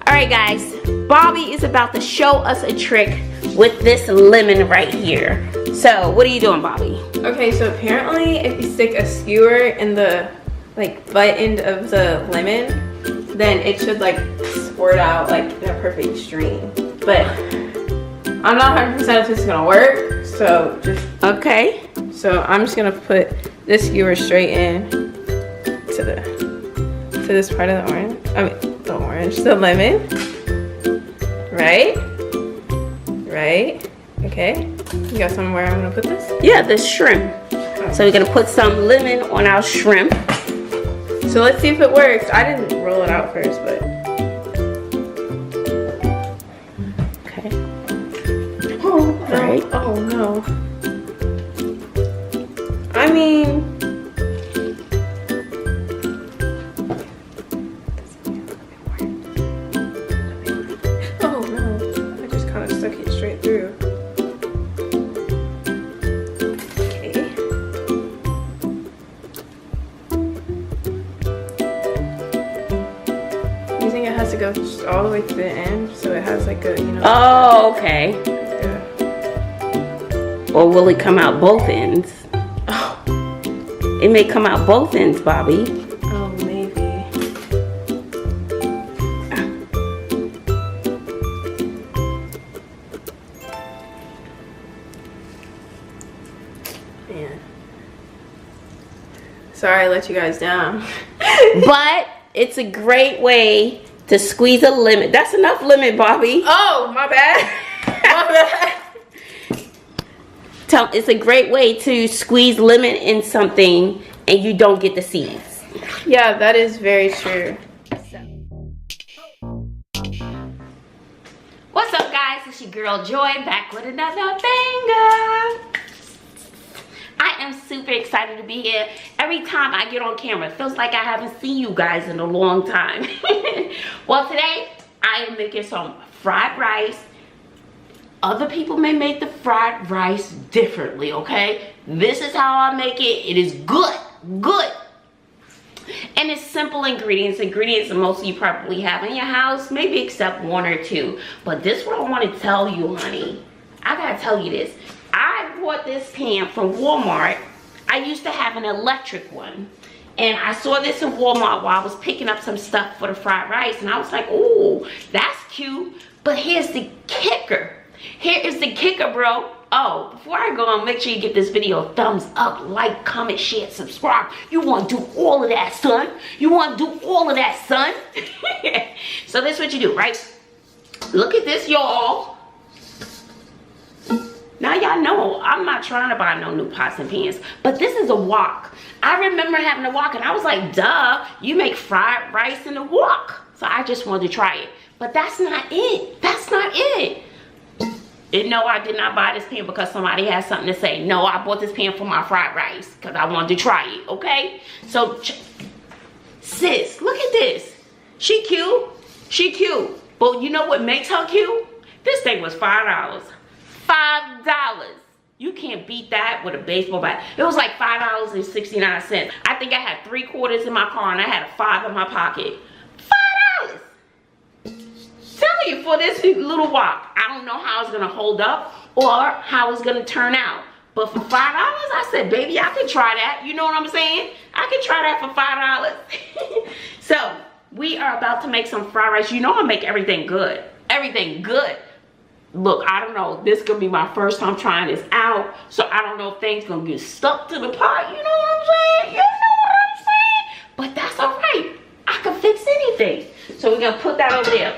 Alright guys, Bobby is about to show us a trick with this lemon right here. So, what are you doing, Bobby? Okay, so apparently if you stick a skewer in the butt end of the lemon, then it should like squirt out like in a perfect stream. But I'm not 100% if this is gonna work, so just okay. So I'm just gonna put this skewer straight in to this part of the orange. I mean the orange, the lemon. Right? Right? Okay. You got somewhere I'm gonna put this? Yeah, the shrimp. So we're gonna put some lemon on our shrimp. So let's see if it works. I didn't roll it out first, but okay. Oh no. Right. Oh no. I mean, oh no. I just kind of stuck it straight through. Okay. You think it has to go just all the way to the end so it has like a, you know. Oh, okay. Or will it come out both ends? Oh. It may come out both ends, Bobby. Oh, maybe. Man. Sorry I let you guys down. But it's a great way to squeeze a lemon. That's enough lemon, Bobby. Oh, my bad. My bad. It's a great way to squeeze lemon in something and you don't get the seeds. Yeah, that is very true. What's up, guys? It's your girl Joy back with another banger. I am super excited to be here. Every time I get on camera, it feels like I haven't seen you guys in a long time. Well, today I am making some fried rice. Other people may make the fried rice differently, okay? This is how I make it. It is good, good. And it's simple ingredients that most of you probably have in your house, maybe except one or two. But this is what I want to tell you, honey. I gotta tell you this. I bought this pan from Walmart. I used to have an electric one. And I saw this in Walmart while I was picking up some stuff for the fried rice. And I was like, oh, that's cute. But here's the kicker. Here is the kicker, bro. Oh, before I go on, make sure you give this video a thumbs up, like, comment, share, subscribe. You want to do all of that, son. You want to do all of that, son. So this is what you do, right? Look at this, y'all. Now y'all know I'm not trying to buy no new pots and pans, but this is a wok. I remember having a wok and I was like, duh, you make fried rice in a wok. So I just wanted to try it, but that's not it. That's not it. And no, I did not buy this pan because somebody has something to say. No, I bought this pan for my fried rice because I wanted to try it, okay? So, sis, look at this. She cute. She cute. But you know what makes her cute? This thing was $5. $5. You can't beat that with a baseball bat. It was like $5.69. I think I had 3 quarters in my car and I had a 5 in my pocket. $5. Telling you, for this little wok, I don't know how it's gonna hold up or how it's gonna turn out. But for $5, I said, baby, I can try that. You know what I'm saying? I can try that for $5. So we are about to make some fried rice. You know I make everything good. Everything good. Look, I don't know. This is gonna be my first time trying this out. So I don't know if things gonna get stuck to the pot. You know what I'm saying? You know what I'm saying? But that's all right. I can fix anything. So we're gonna put that over there.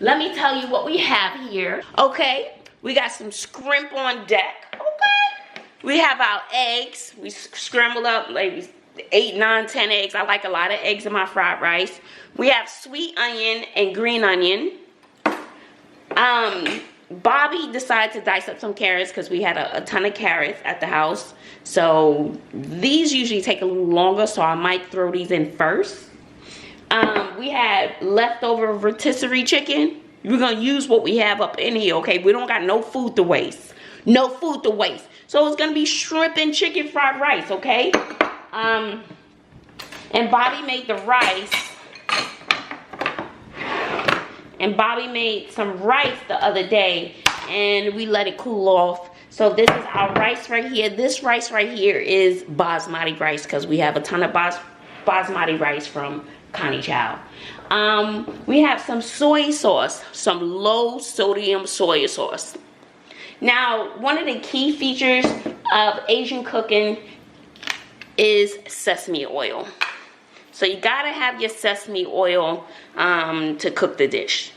Let me tell you what we have here. Okay, we got some shrimp on deck. Okay, we have our eggs. We scrambled up like 8, 9, 10 eggs. I like a lot of eggs in my fried rice. We have sweet onion and green onion. Bobby decided to dice up some carrots because we had a ton of carrots at the house. So these usually take a little longer, so I might throw these in first. We had leftover rotisserie chicken. We're gonna use what we have up in here, okay? We don't got no food to waste. No food to waste. So it's gonna be shrimp and chicken fried rice, okay? And Bobby made the rice And Bobby made some rice the other day, and we let it cool off. So this is our rice right here. This rice right here is basmati rice because we have a ton of basmati rice from Connie Chow. We have some soy sauce, some low sodium soy sauce. Now, one of the key features of Asian cooking is sesame oil. So you gotta have your sesame oil to cook the dish.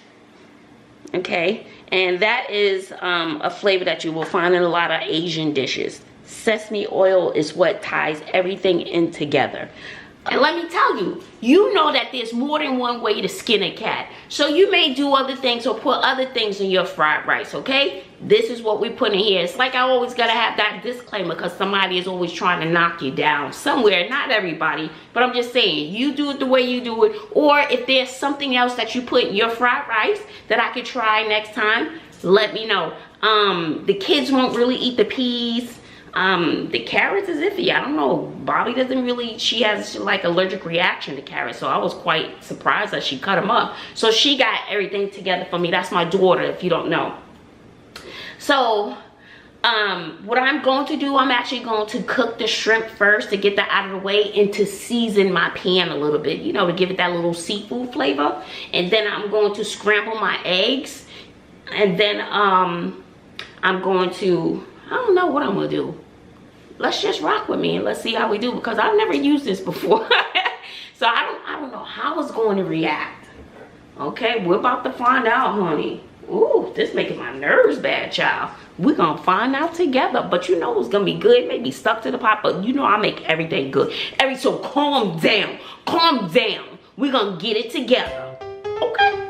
Okay, and that is a flavor that you will find in a lot of Asian dishes. Sesame oil is what ties everything in together. And let me tell you, you know that there's more than one way to skin a cat. So you may do other things or put other things in your fried rice, okay? This is what we put in here. It's like I always gotta have that disclaimer because somebody is always trying to knock you down somewhere. Not everybody, but I'm just saying, you do it the way you do it. Or if there's something else that you put in your fried rice that I could try next time, let me know. The kids won't really eat the peas. The carrots is iffy. I don't know. Bobby doesn't really, she has like allergic reaction to carrots. So I was quite surprised that she cut them up. So she got everything together for me. That's my daughter, if you don't know. So, what I'm going to do, I'm actually going to cook the shrimp first to get that out of the way and to season my pan a little bit, you know, to give it that little seafood flavor. And then I'm going to scramble my eggs. And then, I'm going to, I don't know what I'm going to do. Let's just rock with me and let's see how we do because I've never used this before. So I don't know how it's going to react. Okay, we're about to find out, honey. Ooh, this making my nerves bad, child. We're gonna find out together. But you know it's gonna be good. Maybe stuck to the pot, but you know I make everything good. So calm down. Calm down. We're gonna get it together. Okay.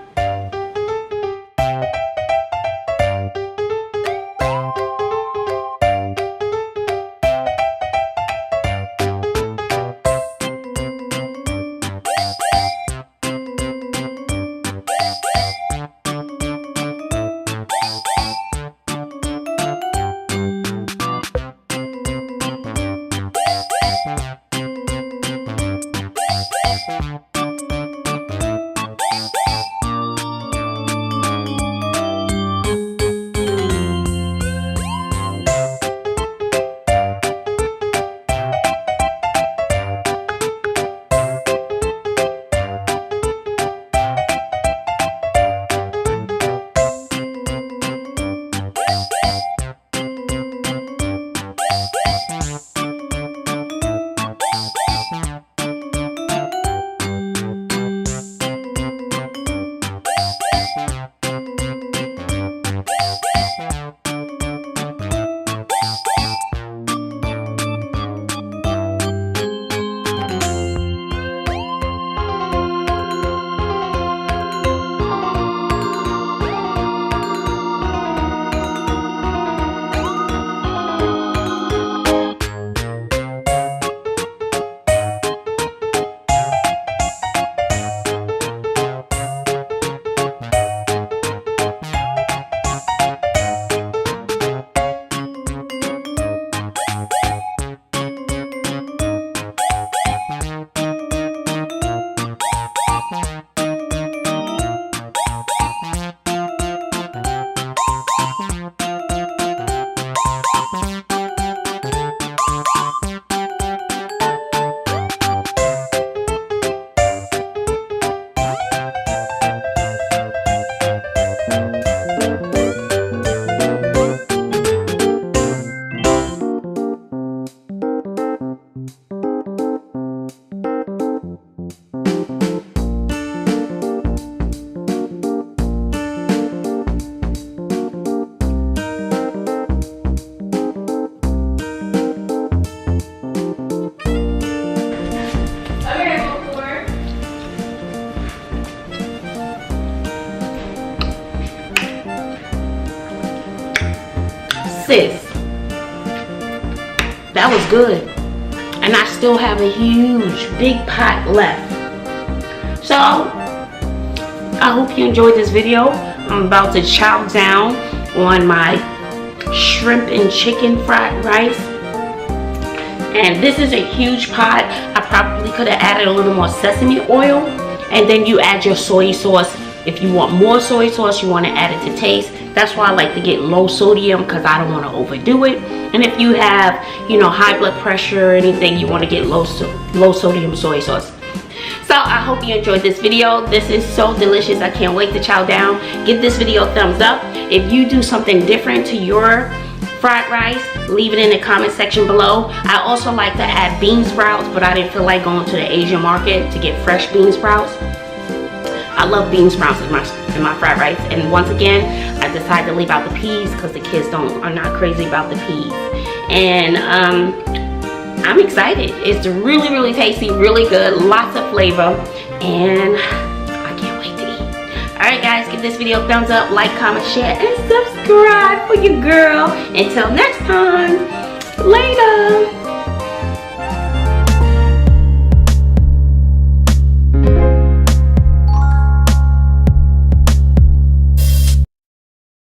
Sis, that was good. And I still have a huge, big pot left. So, I hope you enjoyed this video. I'm about to chow down on my shrimp and chicken fried rice. And this is a huge pot. I probably could have added a little more sesame oil. And then you add your soy sauce If you want more soy sauce, you want to add it to taste. That's why I like to get low sodium, because I don't want to overdo it. And if you have, you know, high blood pressure or anything, you want to get low sodium soy sauce. So I hope you enjoyed this video. This is so delicious. I can't wait to chow down. Give this video a thumbs up. If you do something different to your fried rice, leave it in the comment section below. I also like to add bean sprouts, but I didn't feel like going to the Asian market to get fresh bean sprouts. I love bean sprouts in my fried rice. And once again, I decided to leave out the peas because the kids are not crazy about the peas. And I'm excited. It's really, really tasty, really good, lots of flavor, and I can't wait to eat. Alright guys, give this video a thumbs up, like, comment, share, and subscribe for your girl. Until next time, later.